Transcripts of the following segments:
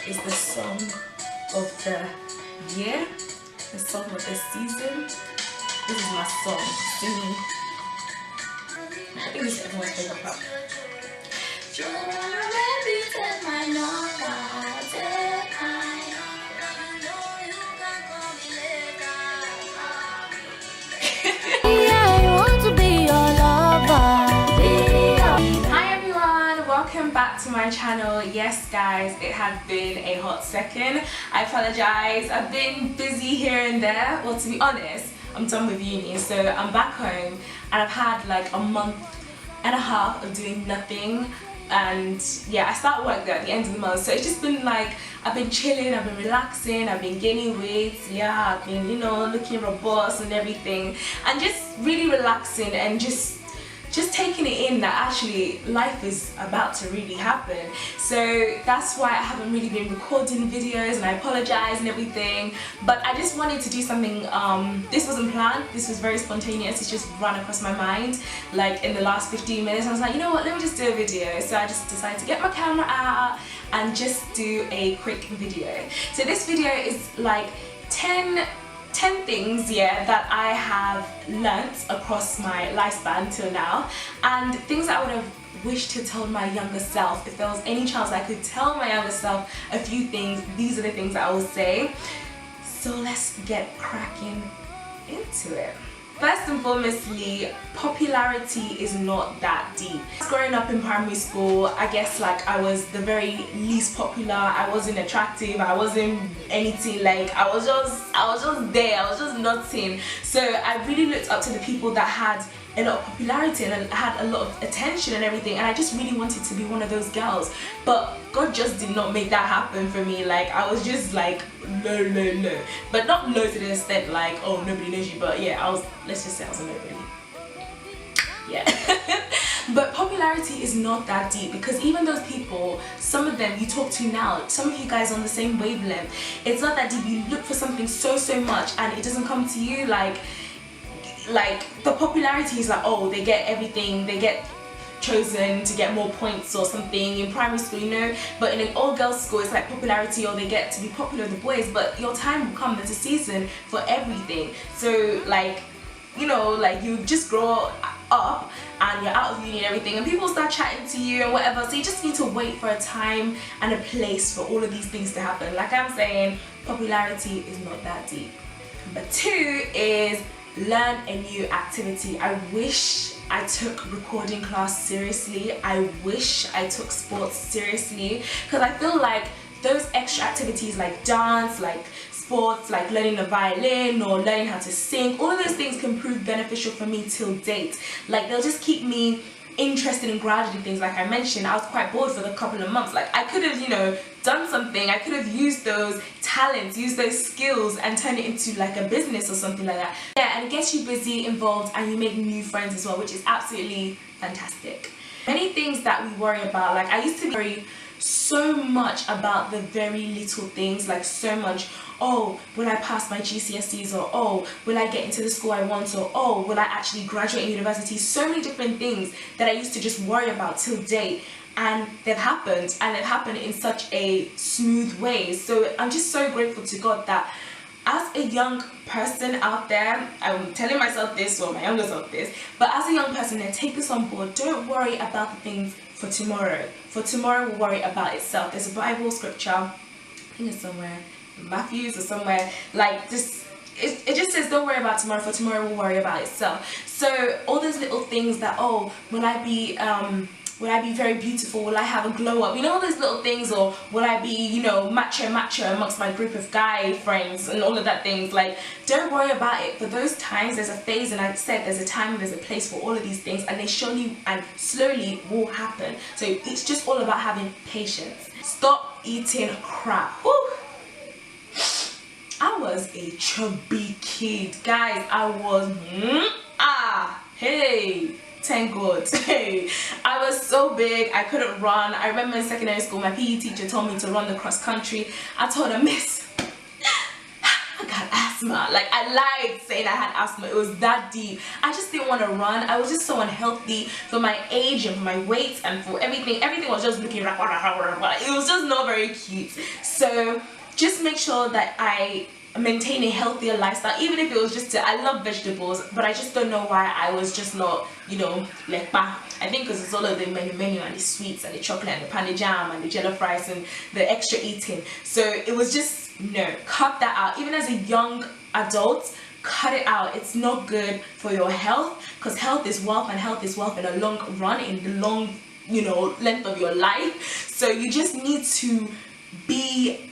is the song of the year, the song of the season. This is my song, Simi. I think this is everyone's favorite part. Welcome back to my channel. Yes guys, it has been a hot second. I apologize, I've been busy here and there. Well, to be honest, I'm done with uni, so I'm back home and I've had like a month and a half of doing nothing. And yeah, I start work there at the end of the month, so it's just been like I've been chilling, I've been relaxing, I've been gaining weight, yeah, I've been, you know, looking robust and everything, and just really relaxing and just taking it in that actually life is about to really happen. So that's why I haven't really been recording videos, and I apologize and everything, but I just wanted to do something. This wasn't planned, this was very spontaneous. It's just run across my mind like in the last 15 minutes. I was like, you know what, let me just do a video. So I just decided to get my camera out and just do a quick video. So this video is like 10 things, yeah, that I have learnt across my lifespan till now, and things that I would have wished to tell my younger self. If there was any chance I could tell my younger self a few things, these are the things that I will say. So let's get cracking into it. First and foremostly, popularity is not that deep. Growing up in primary school, I guess like I was the very least popular. I wasn't attractive, I wasn't anything, like I was just there, I was just nothing. So I really looked up to the people that had a lot of popularity and had a lot of attention and everything, and I just really wanted to be one of those girls, but God just did not make that happen for me. Like I was just like low, but not low to the extent like, oh, nobody knows you, but yeah, let's just say I was a nobody, yeah. But popularity is not that deep, because even those people, some of them you talk to now, some of you guys on the same wavelength, it's not that deep. You look for something so much and it doesn't come to you. Like the popularity is like, oh, they get everything, they get chosen to get more points or something in primary school, you know, but in an all-girls school it's like popularity, or they get to be popular with the boys, but your time will come. There's a season for everything. So like, you know, like you just grow up and you're out of uni and everything, and people start chatting to you and whatever, so you just need to wait for a time and a place for all of these things to happen. Like I'm saying, popularity is not that deep. Number 2 is learn a new activity. I wish I took recording class seriously. I wish I took sports seriously, because I feel like those extra activities like dance, like sports, like learning the violin or learning how to sing, all of those things can prove beneficial for me till date. Like they'll just keep me interested in gradually things. Like I mentioned, I was quite bored for the couple of months. Like I could have, you know, done something. I could have used those talents, used those skills and turned it into like a business or something like that. Yeah, and it gets you busy, involved, and you make new friends as well, which is absolutely fantastic. Many things that we worry about, like I used to worry so much about the very little things, like so much, oh, will I pass my GCSEs, or oh, will I get into the school I want, or oh, will I actually graduate in university? So many different things that I used to just worry about till date, and they've happened, and they've happened in such a smooth way. So I'm just so grateful to God that as a young person out there, I'm telling myself this, or my younger self this, but as a young person, then take this on board. Don't worry about the things for tomorrow. For tomorrow will worry about itself. There's a Bible scripture, I think it's somewhere, Matthews or somewhere, like this. It just says, don't worry about tomorrow, for tomorrow will worry about itself. So all those little things that, oh, will I be very beautiful? Will I have a glow up? You know, all those little things, or will I be, you know, macho amongst my group of guy friends and all of that things. Like, don't worry about it. For those times, there's a phase, and I said there's a time, there's a place for all of these things, and they surely and slowly will happen. So it's just all about having patience. Stop eating crap. Woo! I was a chubby kid, guys. I was hey, thank God. Hey, I was so big I couldn't run. I remember in secondary school my PE teacher told me to run the cross country. I told her, miss, I got ass asthma. Like, I lied saying I had asthma. It was that deep. I just didn't want to run. I was just so unhealthy for my age and for my weight and for everything. Everything was just looking, it was just not very cute. So just make sure that I maintain a healthier lifestyle, even if it was just I love vegetables, but I just don't know why I was just not, you know, like I think because it's all of the menu and the sweets and the chocolate and the panda jam and the jello fries and the extra eating. So it was just, no, cut that out. Even as a young adult, cut it out. It's not good for your health, because health is wealth, and health is wealth in a long run, in the long, you know, length of your life. So you just need to be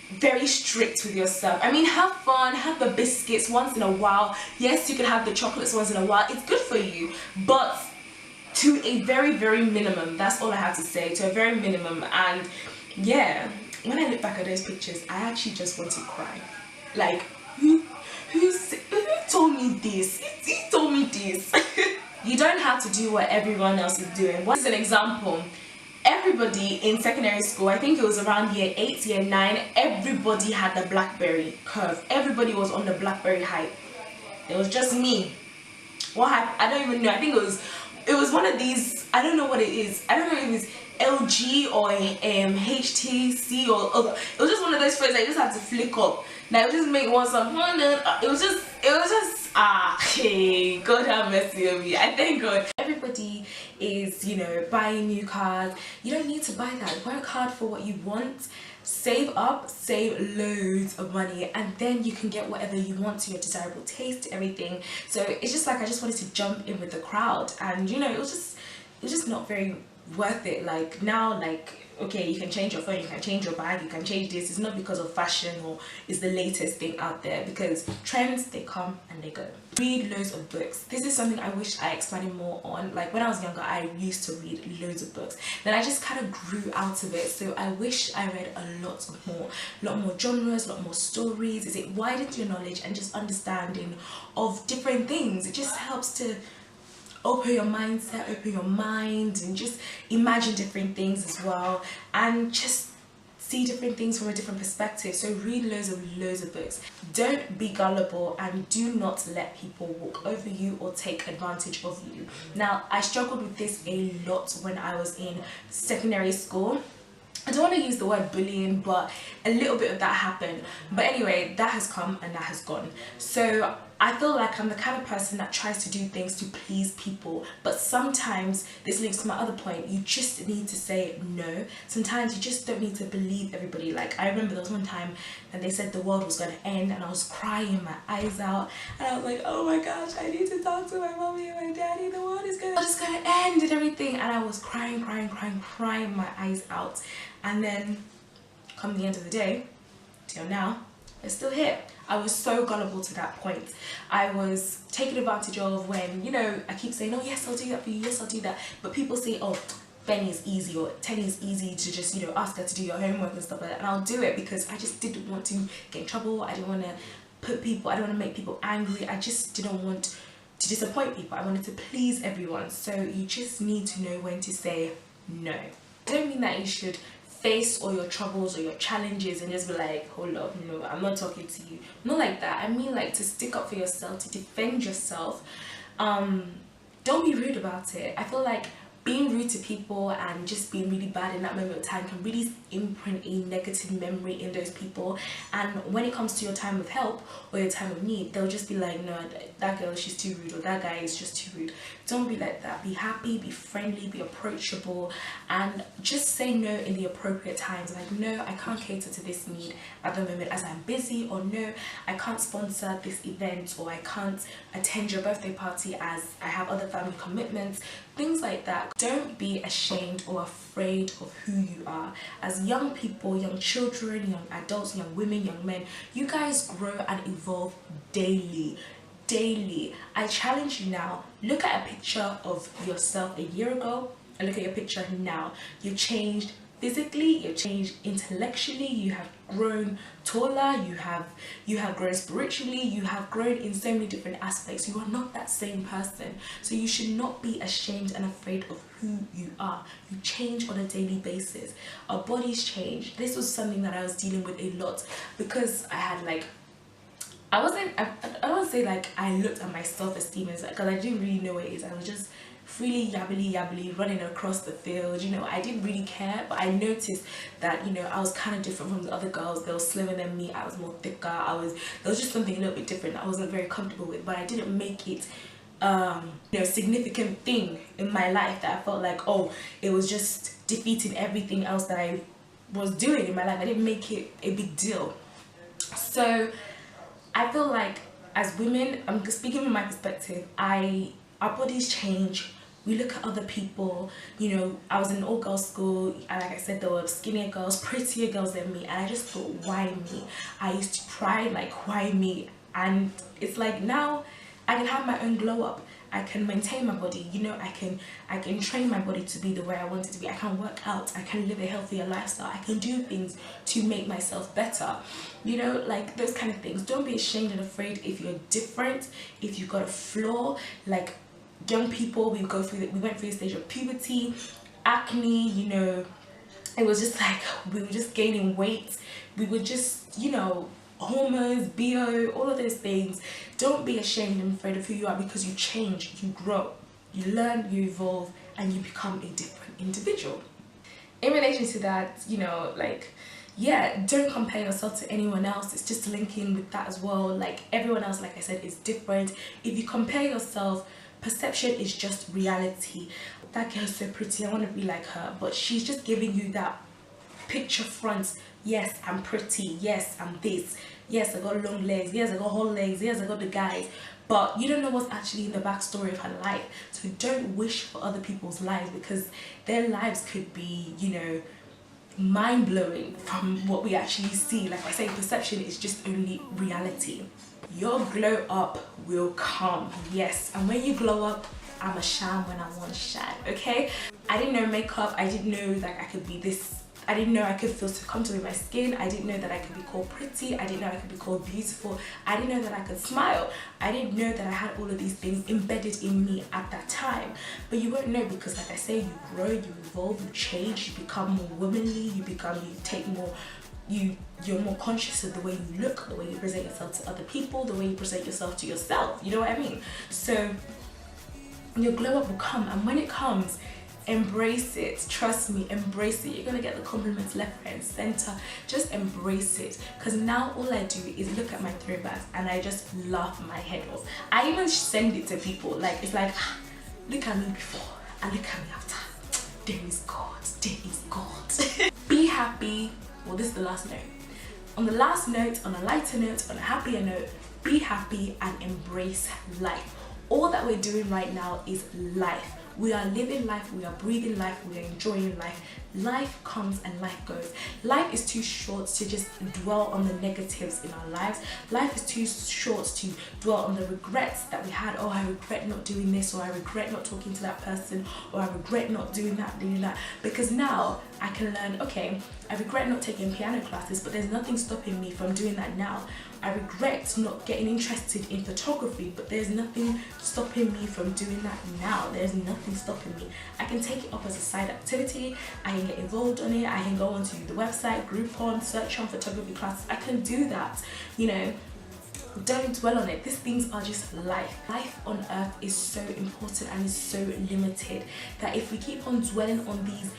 very strict with yourself. I mean, have fun, have the biscuits once in a while. Yes, you can have the chocolates once in a while. It's good for you, but to a very, very minimum. That's all I have to say, to a very minimum. And yeah, when I look back at those pictures, I actually just want to cry. Like, who told me this? Who told me this? You don't have to do what everyone else is doing. What's an example? Everybody in secondary school, I think it was around year 8, year 9, everybody had the BlackBerry curve. Everybody was on the BlackBerry hype. It was just me. What happened? I don't even know. I think it was one of these, I don't know what it is. I don't know if it's LG or HTC or other. It was just one of those phones I just had to flick up. Now it just make one some, it was just hey, God have mercy on me. I thank God. Everybody is, you know, buying new cars. You don't need to buy that. Work hard for what you want. Save up, save loads of money, and then you can get whatever you want to your desirable taste, everything. So it's just like I just wanted to jump in with the crowd, and you know, it was just not very worth it. Like now, like, okay, you can change your phone, you can change your bag, you can change this. It's not because of fashion or it's the latest thing out there, because trends, they come and they go. Read loads of books. This is something I wish I expanded more on. Like when I was younger, I used to read loads of books. Then I just kind of grew out of it. So I wish I read a lot more genres, a lot more stories. It widens your knowledge and just understanding of different things. It just helps to open your mindset, open your mind, and just imagine different things as well, and just see different things from a different perspective. So read loads of books. Don't be gullible, and do not let people walk over you or take advantage of you. Now, I struggled with this a lot when I was in secondary school. I don't want to use the word bullying, but a little bit of that happened. But anyway, that has come and that has gone. So I feel like I'm the kind of person that tries to do things to please people, but sometimes, this links to my other point, you just need to say no. Sometimes you just don't need to believe everybody. Like I remember there was one time and they said the world was going to end, and I was crying my eyes out, and I was like, oh my gosh, I need to talk to my mommy and my daddy, the world is going to end and everything. And I was crying my eyes out. And then come the end of the day, till now, it's still here. I was so gullible to that point. I was taken advantage of when, you know, I keep saying, oh yes, I'll do that for you, yes, I'll do that. But people say, oh, Benny is easy, or Tenny is easy to just, you know, ask her to do your homework and stuff like that. And I'll do it because I just didn't want to get in trouble. I didn't want to I didn't want to make people angry. I just didn't want to disappoint people. I wanted to please everyone. So you just need to know when to say no. I don't mean that you should face all your troubles or your challenges and just be like, hold up, no, I'm not talking to you. Not like that. I mean like to stick up for yourself, to defend yourself. Don't be rude about it. I feel like being rude to people and just being really bad in that moment of time can really imprint a negative memory in those people, and when it comes to your time of help or your time of need, they'll just be like, no, that girl, she's too rude, or that guy is just too rude. Don't be like that. Be happy, be friendly, be approachable, and just say no in the appropriate times. Like, no, I can't cater to this need at the moment as I'm busy, or no, I can't sponsor this event, or I can't attend your birthday party as I have other family commitments, things like that. Don't be ashamed or afraid of who you are. As young people, young children, young adults, young women, young men, you guys grow and evolve daily. I challenge you now, look at a picture of yourself a year ago and look at your picture now. You've changed physically, you've changed intellectually, you have grown taller, you have grown spiritually, you have grown in so many different aspects. You are not that same person. So you should not be ashamed and afraid of who you are. You change on a daily basis. Our bodies change. This was something that I was dealing with a lot because I had like I don't say like I looked at my self-esteem as because I didn't really know what it is. I was just freely yabbly running across the field, you know. I didn't really care, but I noticed that, you know, I was kind of different from the other girls. They were slimmer than me, I was more thicker, there was just something a little bit different I wasn't very comfortable with, but I didn't make it you know, significant thing in my life that I felt like, oh, it was just defeating everything else that I was doing in my life. I didn't make it a big deal. So I feel like as women, I'm speaking from my perspective, our bodies change. We look at other people, you know. I was in an all-girls school, and like I said, there were skinnier girls, prettier girls than me, and I just thought, why me? I used to cry like, why me? And it's like now I can have my own glow up. I can maintain my body, you know. I can train my body to be the way I want it to be. I can work out, I can live a healthier lifestyle, I can do things to make myself better, you know, like those kind of things. Don't be ashamed and afraid if you're different, if you've got a flaw. Like young people, we went through a stage of puberty, acne, you know. It was just like we were just gaining weight, we were just, you know, hormones, BO, all of those things. Don't be ashamed and afraid of who you are, because you change, you grow, you learn, you evolve, and you become a different individual. In relation to that, you know, like, yeah, don't compare yourself to anyone else. It's just linking with that as well. Like everyone else, like I said, is different. If you compare yourself, perception is just reality. That girl's so pretty, I want to be like her, but she's just giving you that picture front. Yes, I'm pretty, yes, I'm this, yes, I got long legs, yes, I got whole legs, yes, I got the guys, but you don't know what's actually in the backstory of her life. So don't wish for other people's lives, because their lives could be, you know, mind-blowing from what we actually see. Like I say, perception is just only reality. Your glow up will come, yes, and when you glow up, I'm a shine when I want to shine, okay? I didn't know makeup, I didn't know that I could be this, I didn't know I could feel so comfortable with my skin, I didn't know that I could be called pretty, I didn't know I could be called beautiful, I didn't know that I could smile, I didn't know that I had all of these things embedded in me at that time. But you won't know, because like I say, you grow, you evolve, you change, you become more womanly, you take more, you're more conscious of the way you look, the way you present yourself to other people, the way you present yourself to yourself, you know what I mean? So your glow up will come, and when it comes, embrace it. Trust me, embrace it. You're gonna get the compliments left, right and center. Just embrace it, because now all I do is look at my throwbacks and I just laugh my head off. I even send it to people, like, it's like, look at me before and look at me after. There is God, there is God. Be happy. Well, this is the last note. On the last note, on a lighter note, on a happier note, be happy and embrace life. All that we're doing right now is life. We are living life, we are breathing life, we are enjoying life. Life comes and life goes. Life is too short to just dwell on the negatives in our lives. Life is too short to dwell on the regrets that we had. Oh, I regret not doing this, or I regret not talking to that person, or I regret not doing that. Because now I can learn, okay, I regret not taking piano classes, but there's nothing stopping me from doing that now. I regret not getting interested in photography, but there's nothing stopping me from doing that now. There's nothing stopping me. I can take it up as a side activity, I can get involved on it, I can go onto the website, Groupon, search on photography classes. I can do that, you know. Don't dwell on it. These things are just life. Life on earth is so important and is so limited that if we keep on dwelling on these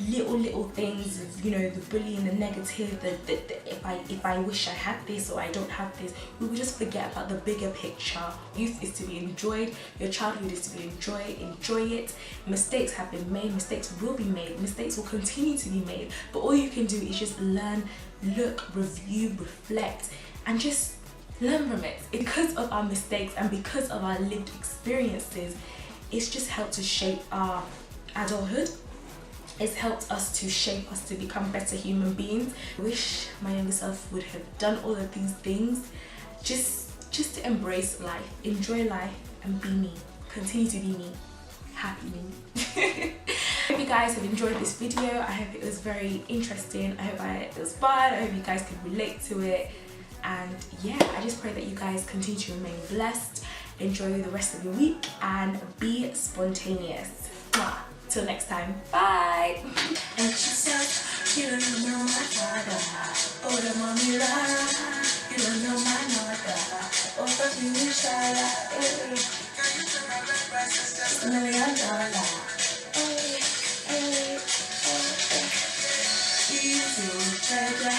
little things, you know, the bullying, the negative, if I wish I had this or I don't have this, we will just forget about the bigger picture. Youth is to be enjoyed, your childhood is to be enjoyed, enjoy it. Mistakes have been made, mistakes will be made, mistakes will continue to be made, but all you can do is just learn, look, review, reflect, and just learn from it. Because of our mistakes and because of our lived experiences, it's just helped to shape our adulthood. It's helped us to shape us to become better human beings. I wish my younger self would have done all of these things, just to embrace life, enjoy life, and be me. Continue to be me. Happy me. I hope you guys have enjoyed this video. I hope it was very interesting. I hope it was fun. I hope you guys could relate to it. And yeah, I just pray that you guys continue to remain blessed, enjoy the rest of your week, and be spontaneous. Mwah. Till next time, bye. And she said, you don't know my father. Oh, the mommy, you don't know my mother. Oh, fuck you, inshallah. $1 million. Hey, hey, hey, hey.